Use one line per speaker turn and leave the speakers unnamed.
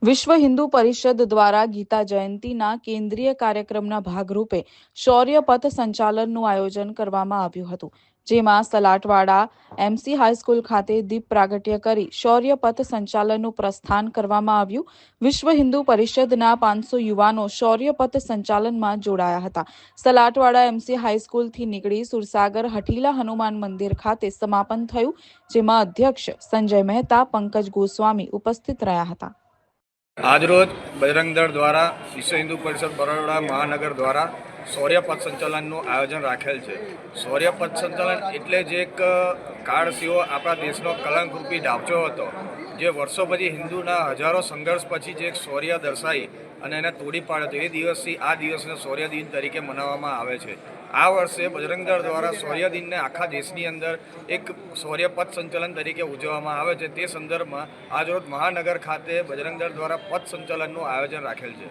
વિશ્વ હિન્દુ પરિષદ દ્વારા ગીતા જયંતીના કેન્દ્રીય કાર્યક્રમના ભાગરૂપે શૌર્ય પથ સંચાલનનું આયોજન કરવામાં આવ્યું હતું, જેમાં સલાટવાડા એમસી હાઈસ્કૂલ ખાતે દીપ પ્રાગટ્ય કરી શૌર્ય પથ સંચાલનનું પ્રસ્થાન કરવામાં આવ્યું. વિશ્વ હિન્દુ પરિષદના 500 યુવાનો શૌર્ય પથ સંચાલનમાં જોડાયા હતા. સલાટવાડા એમસી હાઈસ્કૂલથી નીકળી સુરસાગર હઠીલા હનુમાન મંદિર ખાતે સમાપન થયું, જેમાં અધ્યક્ષ સંજય મહેતા, પંકજ ગોસ્વામી ઉપસ્થિત રહ્યા હતા.
આજરોજ બજરંગ દળ દ્વારા વિશ્વ હિન્દુ પરિષદ બરોડા મહાનગર દ્વારા શૌર્ય પથ સંચાલનનું આયોજન રાખેલ છે. શૌર્ય પથ સંચાલન એટલે જે એક કાળસીઓ આપણા દેશનો કલંકરૂપી ઢાંચો હતો, જે વર્ષો પછી હિન્દુના હજારો સંઘર્ષ પછી જે એક શૌર્ય દર્શાવી અને એને તોડી પાડ્યો હતો, એ દિવસથી આ દિવસને શૌર્ય દિન તરીકે મનાવવામાં આવે છે. આ વર્ષે બજરંગ દળ દ્વારા શૌર્ય દિનને આખા દેશની અંદર એક શૌર્ય પથ સંચાલન તરીકે ઉજવવામાં આવે છે. તે સંદર્ભમાં આજરોજ મહાનગર ખાતે બજરંગ દળ દ્વારા પથ સંચાલનનું આયોજન રાખેલ છે.